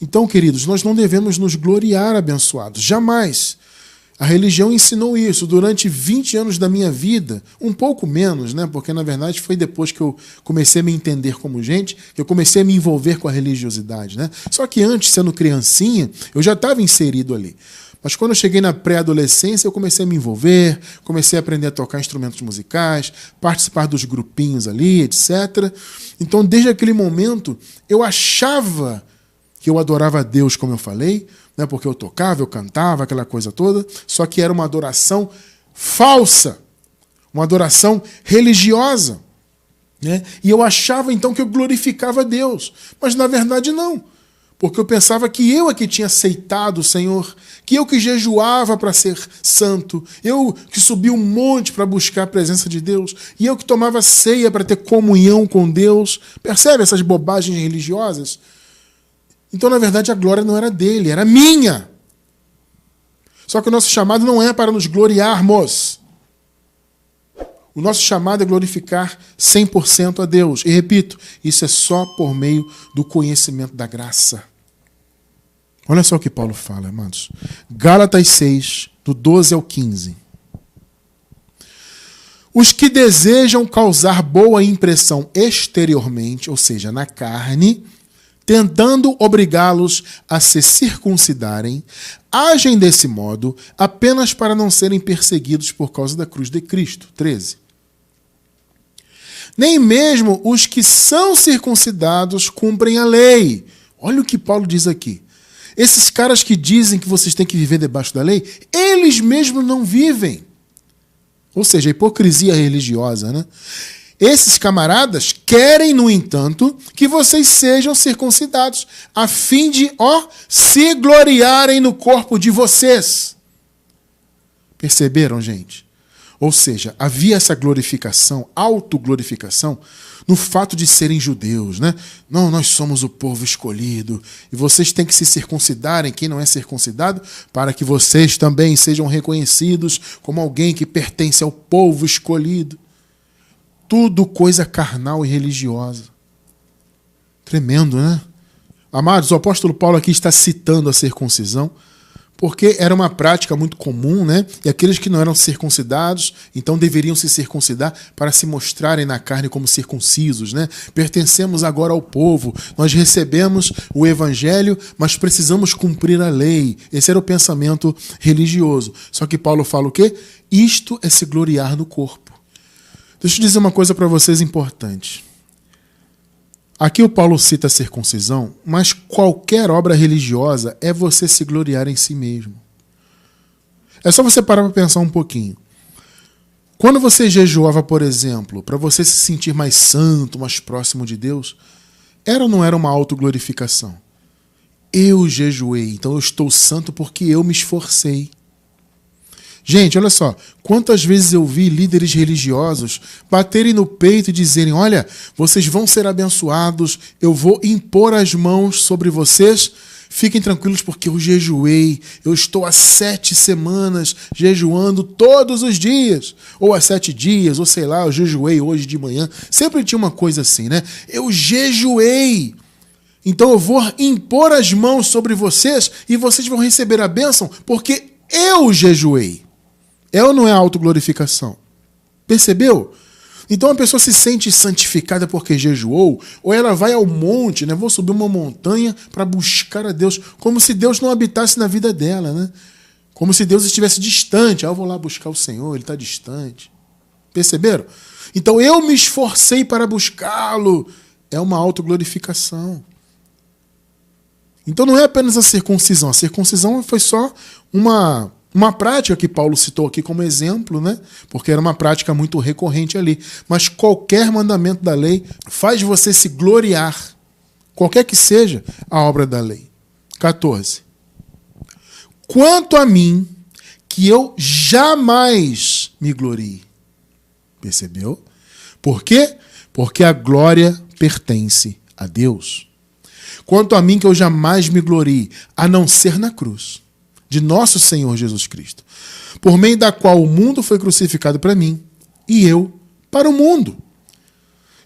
Então, queridos, nós não devemos nos gloriar abençoados, jamais. A religião ensinou isso durante 20 anos da minha vida, um pouco menos, né? Porque na verdade foi depois que eu comecei a me entender como gente, que eu comecei a me envolver com a religiosidade, né? Só que antes, sendo criancinha, eu já estava inserido ali. Mas quando eu cheguei na pré-adolescência, eu comecei a me envolver, comecei a aprender a tocar instrumentos musicais, participar dos grupinhos ali, etc. Então, desde aquele momento, eu achava que eu adorava a Deus, como eu falei, né, porque eu tocava, eu cantava, aquela coisa toda, só que era uma adoração falsa, uma adoração religiosa. Né? E eu achava, então, que eu glorificava a Deus. Mas, na verdade, não. Porque eu pensava que eu é que tinha aceitado o Senhor, que eu que jejuava para ser santo, eu que subia um monte para buscar a presença de Deus, e eu que tomava ceia para ter comunhão com Deus. Percebe essas bobagens religiosas? Então, na verdade, a glória não era dele, era minha. Só que o nosso chamado não é para nos gloriarmos. O nosso chamado é glorificar 100% a Deus. E repito, isso é só por meio do conhecimento da graça. Olha só o que Paulo fala, amados. Gálatas 6, do 12 ao 15. Os que desejam causar boa impressão exteriormente, ou seja, na carne, tentando obrigá-los a se circuncidarem, agem desse modo apenas para não serem perseguidos por causa da cruz de Cristo. 13. Nem mesmo os que são circuncidados cumprem a lei. Olha o que Paulo diz aqui. Esses caras que dizem que vocês têm que viver debaixo da lei, eles mesmos não vivem. Ou seja, a hipocrisia religiosa, né? Esses camaradas querem, no entanto, que vocês sejam circuncidados, a fim de, se gloriarem no corpo de vocês. Perceberam, gente? Ou seja, havia essa glorificação, autoglorificação, no fato de serem judeus, né? Não, nós somos o povo escolhido, e vocês têm que se circuncidarem, quem não é circuncidado, para que vocês também sejam reconhecidos como alguém que pertence ao povo escolhido. Tudo coisa carnal e religiosa. Tremendo, né? Amados, o apóstolo Paulo aqui está citando a circuncisão, porque era uma prática muito comum, né? E aqueles que não eram circuncidados, então deveriam se circuncidar para se mostrarem na carne como circuncisos, né? Pertencemos agora ao povo, nós recebemos o evangelho, mas precisamos cumprir a lei. Esse era o pensamento religioso. Só que Paulo fala o quê? Isto é se gloriar no corpo. Deixa eu dizer uma coisa para vocês importante. Aqui o Paulo cita a circuncisão, mas qualquer obra religiosa é você se gloriar em si mesmo. É só você parar para pensar um pouquinho. Quando você jejuava, por exemplo, para você se sentir mais santo, mais próximo de Deus, era ou não era uma autoglorificação? Eu jejuei, então eu estou santo porque eu me esforcei. Gente, olha só, quantas vezes eu vi líderes religiosos baterem no peito e dizerem, olha, vocês vão ser abençoados, eu vou impor as mãos sobre vocês, fiquem tranquilos porque eu jejuei, eu estou há 7 semanas jejuando todos os dias, ou há 7 dias, ou sei lá, eu jejuei hoje de manhã, sempre tinha uma coisa assim, né? Eu jejuei, então eu vou impor as mãos sobre vocês e vocês vão receber a bênção porque eu jejuei. É ou não é autoglorificação? Percebeu? Então a pessoa se sente santificada porque jejuou, ou ela vai ao monte, né? Vou subir uma montanha para buscar a Deus, como se Deus não habitasse na vida dela, né? Como se Deus estivesse distante. Eu vou lá buscar o Senhor, Ele está distante. Perceberam? Então eu me esforcei para buscá-lo. É uma autoglorificação. Então não é apenas a circuncisão. A circuncisão foi só uma prática que Paulo citou aqui como exemplo, né? Porque era uma prática muito recorrente ali. Mas qualquer mandamento da lei faz você se gloriar, qualquer que seja a obra da lei. 14. Quanto a mim, que eu jamais me glorie. Percebeu? Por quê? Porque a glória pertence a Deus. Quanto a mim, que eu jamais me glorie, a não ser na cruz de nosso Senhor Jesus Cristo, por meio da qual o mundo foi crucificado para mim e eu para o mundo.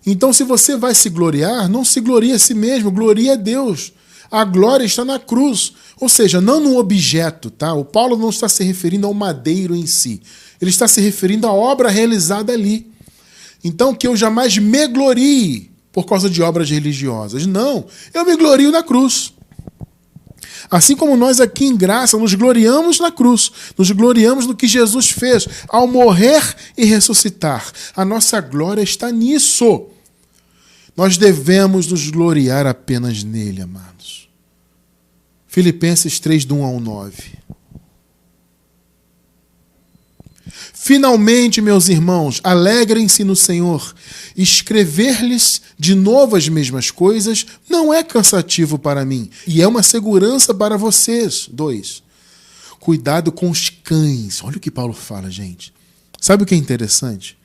Então, se você vai se gloriar, não se glorie a si mesmo, glorie a Deus. A glória está na cruz, ou seja, não no objeto, tá? O Paulo não está se referindo ao madeiro em si, ele está se referindo à obra realizada ali. Então, que eu jamais me glorie por causa de obras religiosas. Não, eu me glorio na cruz. Assim como nós aqui em graça nos gloriamos na cruz, nos gloriamos no que Jesus fez ao morrer e ressuscitar. A nossa glória está nisso. Nós devemos nos gloriar apenas nele, amados. Filipenses 3, do 1 ao 9. Finalmente, meus irmãos, alegrem-se no Senhor. Escrever-lhes de novo as mesmas coisas não é cansativo para mim e é uma segurança para vocês. 2. Cuidado com os cães. Olha o que Paulo fala, gente. Sabe o que é interessante?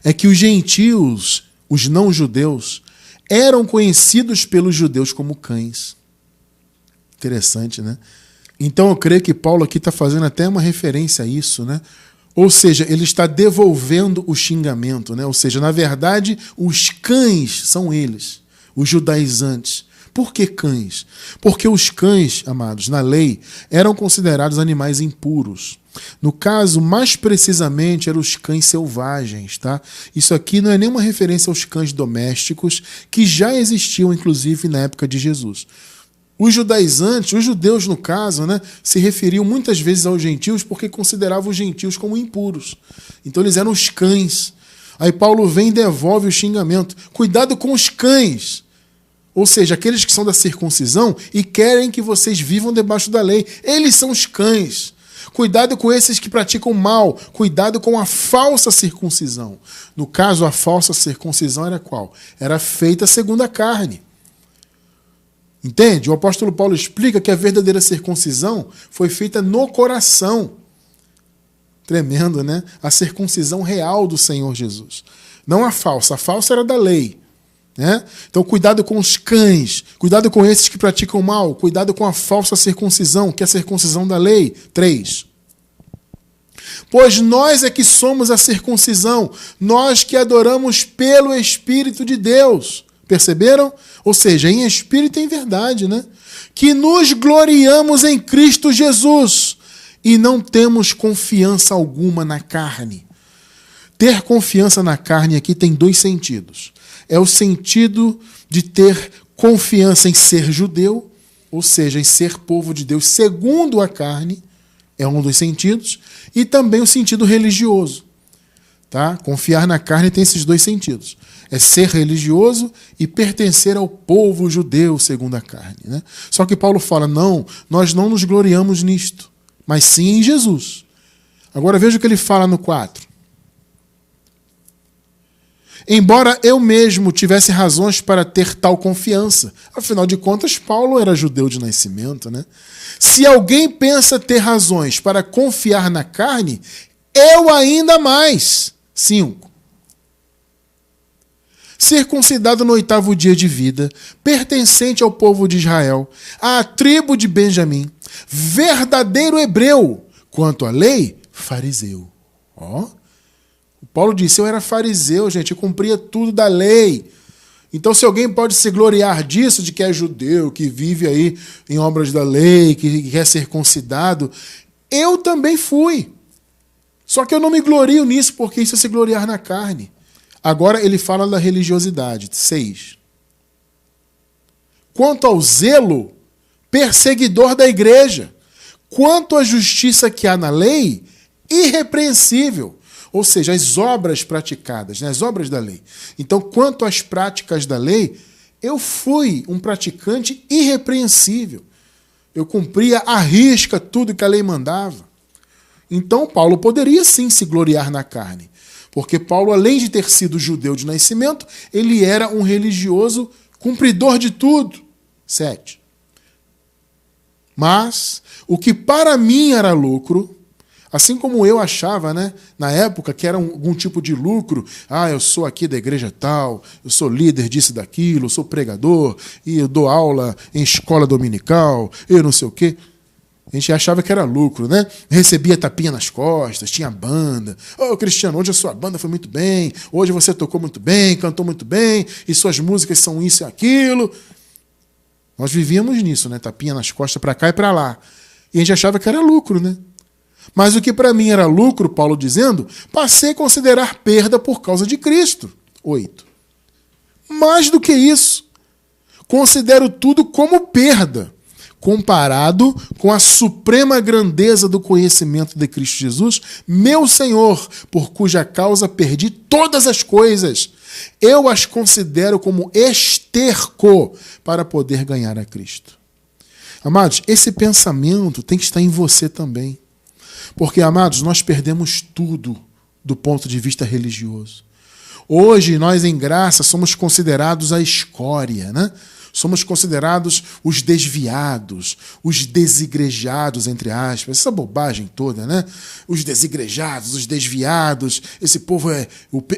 É que os gentios, os não-judeus, eram conhecidos pelos judeus como cães. Interessante, né? Então eu creio que Paulo aqui está fazendo até uma referência a isso, né? Ou seja, ele está devolvendo o xingamento, né? Ou seja, na verdade, os cães são eles, os judaizantes. Por que cães? Porque os cães, amados, na lei, eram considerados animais impuros. No caso, mais precisamente, eram os cães selvagens, tá? Isso aqui não é nenhuma referência aos cães domésticos, que já existiam, inclusive, na época de Jesus. Os judaizantes, os judeus no caso, né, se referiam muitas vezes aos gentios porque consideravam os gentios como impuros. Então eles eram os cães. Aí Paulo vem e devolve o xingamento. Cuidado com os cães. Ou seja, aqueles que são da circuncisão e querem que vocês vivam debaixo da lei. Eles são os cães. Cuidado com esses que praticam mal. Cuidado com a falsa circuncisão. No caso, a falsa circuncisão era qual? Era feita segundo a carne. Entende? O apóstolo Paulo explica que a verdadeira circuncisão foi feita no coração. Tremendo, né? A circuncisão real do Senhor Jesus. Não a falsa. A falsa era da lei. Né? Então, cuidado com os cães. Cuidado com esses que praticam mal. Cuidado com a falsa circuncisão, que é a circuncisão da lei. 3. Pois nós é que somos a circuncisão. Nós que adoramos pelo Espírito de Deus. Perceberam? Ou seja, em espírito e em verdade, né? Que nos gloriamos em Cristo Jesus e não temos confiança alguma na carne. Ter confiança na carne aqui tem 2 sentidos. É o sentido de ter confiança em ser judeu, ou seja, em ser povo de Deus segundo a carne, é um dos sentidos, e também o sentido religioso. Tá? Confiar na carne tem esses 2 sentidos. É ser religioso e pertencer ao povo judeu segundo a carne. Né? Só que Paulo fala, não, nós não nos gloriamos nisto, mas sim em Jesus. Agora veja o que ele fala no 4. Embora eu mesmo tivesse razões para ter tal confiança. Afinal de contas, Paulo era judeu de nascimento. Né? Se alguém pensa ter razões para confiar na carne, eu ainda mais. 5. Circuncidado no 8º dia de vida, pertencente ao povo de Israel, à tribo de Benjamim, verdadeiro hebreu, quanto à lei, fariseu. Ó, o Paulo disse, eu era fariseu, gente, eu cumpria tudo da lei. Então, se alguém pode se gloriar disso, de que é judeu, que vive aí em obras da lei, que quer ser circuncidado, eu também fui. Só que eu não me glorio nisso, porque isso é se gloriar na carne. Agora ele fala da religiosidade. 6. Quanto ao zelo, perseguidor da igreja. Quanto à justiça que há na lei, irrepreensível. Ou seja, as obras praticadas, né? As obras da lei. Então, quanto às práticas da lei, eu fui um praticante irrepreensível. Eu cumpria à risca tudo que a lei mandava. Então, Paulo poderia sim se gloriar na carne. Porque Paulo, além de ter sido judeu de nascimento, ele era um religioso cumpridor de tudo. 7. Mas o que para mim era lucro, assim como eu achava, né, na época, que era algum tipo de lucro, eu sou aqui da igreja tal, eu sou líder disso e daquilo, eu sou pregador, e eu dou aula em escola dominical, eu não sei o quê. A gente achava que era lucro, né? Recebia tapinha nas costas, tinha banda. Cristiano, hoje a sua banda foi muito bem, hoje você tocou muito bem, cantou muito bem, e suas músicas são isso e aquilo. Nós vivíamos nisso, né? Tapinha nas costas para cá e para lá. E a gente achava que era lucro, né? Mas o que para mim era lucro, Paulo dizendo, passei a considerar perda por causa de Cristo. 8. Mais do que isso, considero tudo como perda, comparado com a suprema grandeza do conhecimento de Cristo Jesus, meu Senhor, por cuja causa perdi todas as coisas. Eu as considero como esterco para poder ganhar a Cristo. Amados, esse pensamento tem que estar em você também. Porque, amados, nós perdemos tudo do ponto de vista religioso. Hoje, nós em graça somos considerados a escória, né? Somos considerados os desviados, os desigrejados, entre aspas, essa bobagem toda, né? Os desigrejados, os desviados, esse povo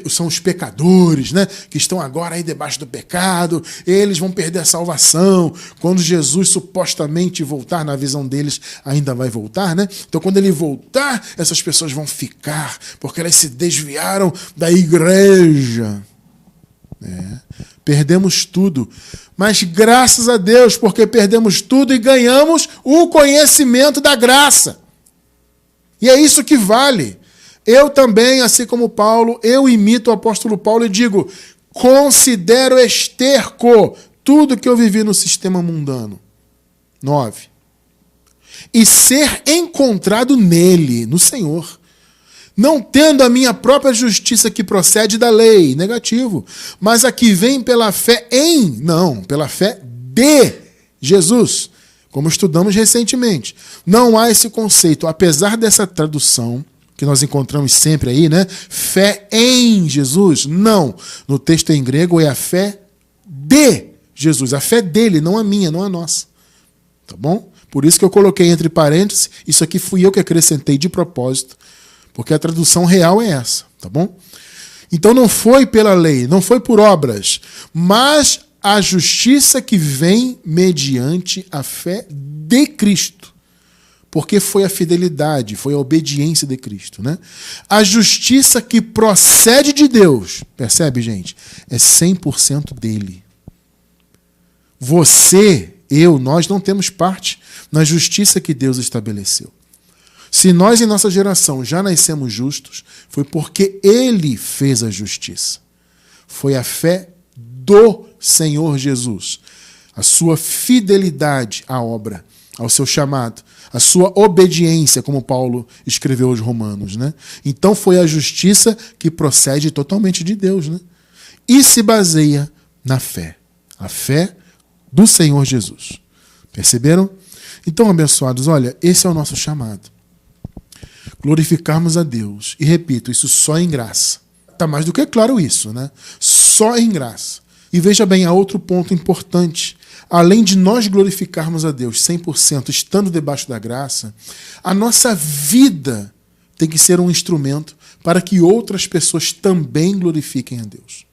são os pecadores, né? Que estão agora aí debaixo do pecado, eles vão perder a salvação. Quando Jesus supostamente voltar, na visão deles, ainda vai voltar, né? Então, quando ele voltar, essas pessoas vão ficar, porque elas se desviaram da igreja. Perdemos tudo, mas graças a Deus, porque perdemos tudo e ganhamos o conhecimento da graça. E é isso que vale. Eu também, assim como Paulo, eu imito o apóstolo Paulo e digo: considero esterco tudo que eu vivi no sistema mundano. 9. E ser encontrado nele, no Senhor, não tendo a minha própria justiça que procede da lei, negativo, mas a que vem pela fé pela fé de Jesus, como estudamos recentemente. Não há esse conceito, apesar dessa tradução que nós encontramos sempre aí, né? Fé em Jesus, não. No texto em grego é a fé de Jesus, a fé dele, não a minha, não a nossa. Tá bom? Por isso que eu coloquei entre parênteses, isso aqui fui eu que acrescentei de propósito, porque a tradução real é essa, tá bom? Então não foi pela lei, não foi por obras, mas a justiça que vem mediante a fé de Cristo. Porque foi a fidelidade, foi a obediência de Cristo, né? A justiça que procede de Deus, percebe, gente? É 100% dele. Você, nós não temos parte na justiça que Deus estabeleceu. Se nós em nossa geração já nascemos justos, foi porque ele fez a justiça. Foi a fé do Senhor Jesus. A sua fidelidade à obra, ao seu chamado, a sua obediência, como Paulo escreveu aos Romanos, né? Então foi a justiça que procede totalmente de Deus, né? E se baseia na fé. A fé do Senhor Jesus. Perceberam? Então, abençoados, olha, esse é o nosso chamado. Glorificarmos a Deus. E repito, isso só em graça. Está mais do que claro isso, né? Só em graça. E veja bem, há outro ponto importante. Além de nós glorificarmos a Deus 100% estando debaixo da graça, a nossa vida tem que ser um instrumento para que outras pessoas também glorifiquem a Deus.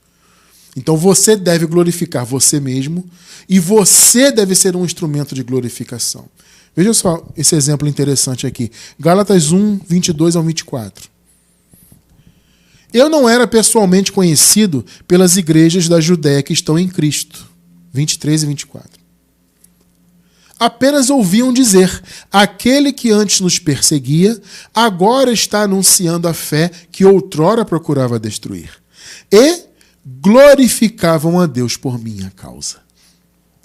Então você deve glorificar você mesmo e você deve ser um instrumento de glorificação. Veja só esse exemplo interessante aqui. Gálatas 1, 22 ao 24. Eu não era pessoalmente conhecido pelas igrejas da Judéia que estão em Cristo. 23 e 24. Apenas ouviam dizer: aquele que antes nos perseguia, agora está anunciando a fé que outrora procurava destruir. E glorificavam a Deus por minha causa.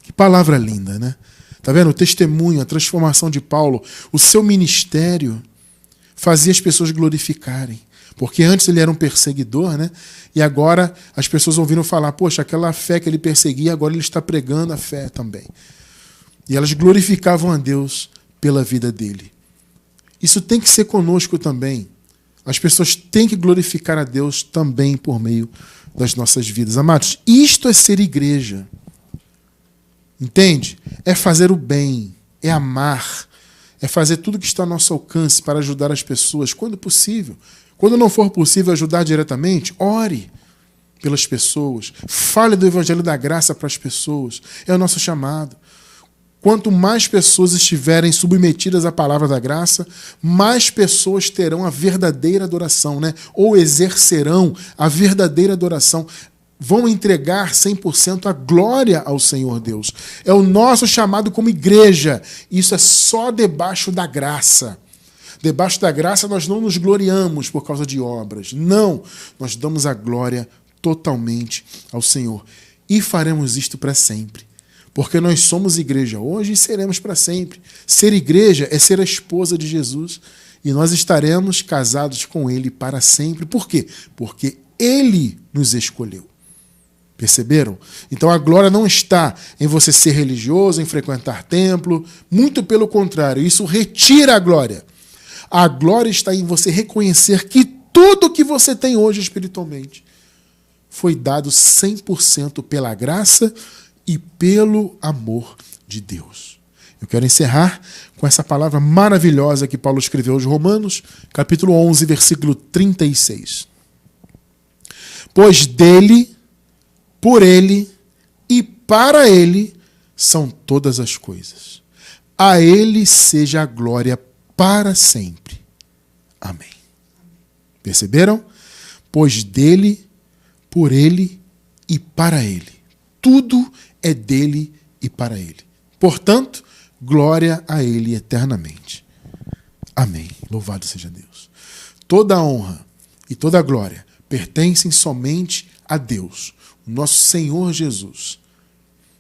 Que palavra linda, né? Tá vendo? O testemunho, a transformação de Paulo, o seu ministério fazia as pessoas glorificarem. Porque antes ele era um perseguidor, né? E agora as pessoas ouviram falar: poxa, aquela fé que ele perseguia, agora ele está pregando a fé também. E elas glorificavam a Deus pela vida dele. Isso tem que ser conosco também. As pessoas têm que glorificar a Deus também por meio das nossas vidas. Amados, isto é ser igreja. Entende? É fazer o bem, é amar, é fazer tudo que está ao nosso alcance para ajudar as pessoas, quando possível. Quando não for possível ajudar diretamente, ore pelas pessoas, fale do Evangelho da Graça para as pessoas. É o nosso chamado. Quanto mais pessoas estiverem submetidas à palavra da graça, mais pessoas terão a verdadeira adoração, né? Ou exercerão a verdadeira adoração. Vão entregar 100% a glória ao Senhor Deus. É o nosso chamado como igreja. Isso é só debaixo da graça. Debaixo da graça nós não nos gloriamos por causa de obras. Não, nós damos a glória totalmente ao Senhor. E faremos isto para sempre. Porque nós somos igreja hoje e seremos para sempre. Ser igreja é ser a esposa de Jesus. E nós estaremos casados com Ele para sempre. Por quê? Porque Ele nos escolheu. Perceberam? Então a glória não está em você ser religioso, em frequentar templo. Muito pelo contrário, isso retira a glória. A glória está em você reconhecer que tudo que você tem hoje espiritualmente foi dado 100% pela graça e pelo amor de Deus. Eu quero encerrar com essa palavra maravilhosa que Paulo escreveu aos Romanos, capítulo 11, versículo 36. Pois dele, por ele e para ele são todas as coisas. A ele seja a glória para sempre. Amém. Perceberam? Pois dele, por ele e para ele. Tudo é dele e para ele. Portanto, glória a ele eternamente. Amém. Louvado seja Deus. Toda a honra e toda a glória pertencem somente a Deus, o nosso Senhor Jesus,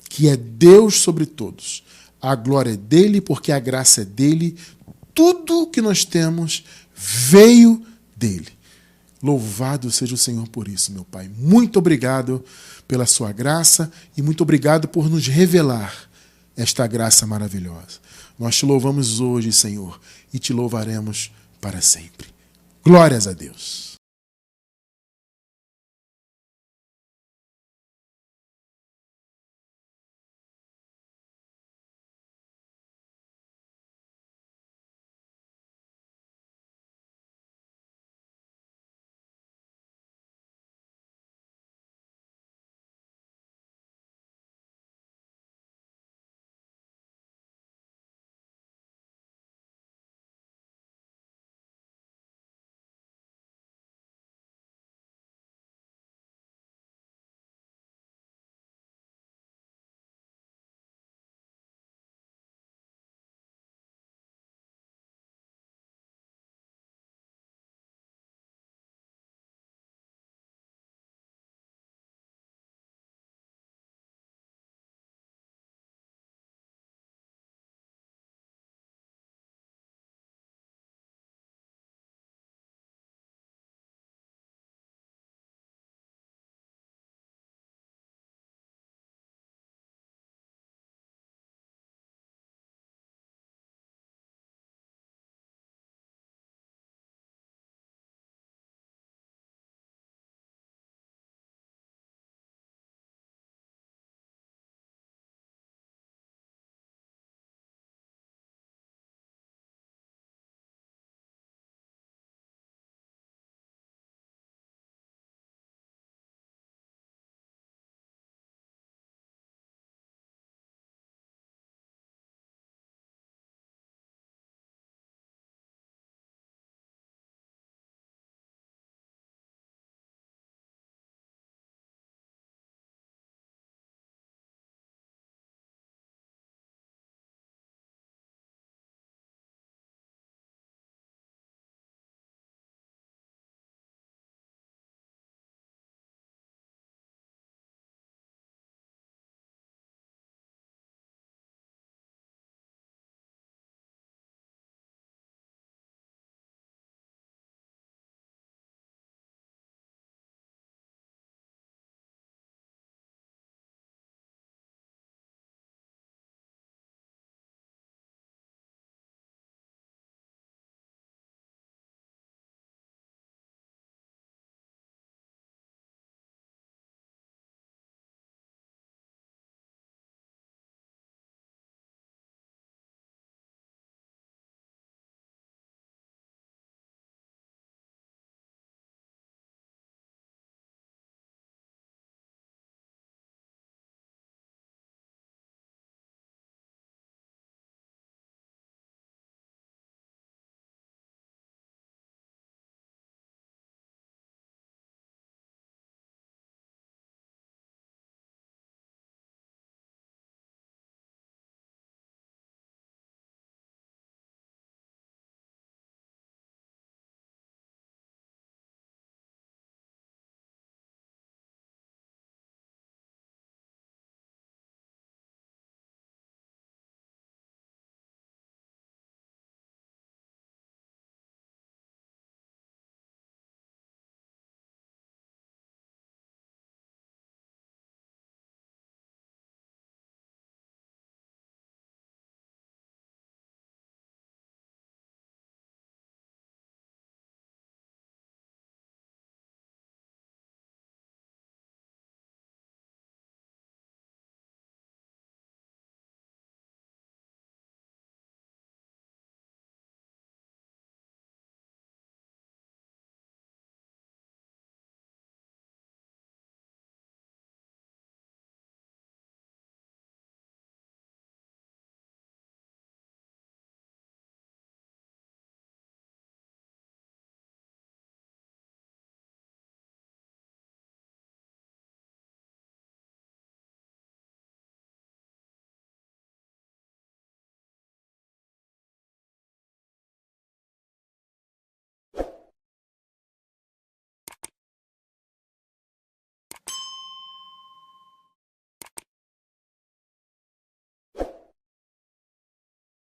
que é Deus sobre todos. A glória é dele, porque a graça é dele. Tudo que nós temos veio dele. Louvado seja o Senhor por isso, meu Pai. Muito obrigado pela sua graça e muito obrigado por nos revelar esta graça maravilhosa. Nós te louvamos hoje, Senhor, e te louvaremos para sempre. Glórias a Deus.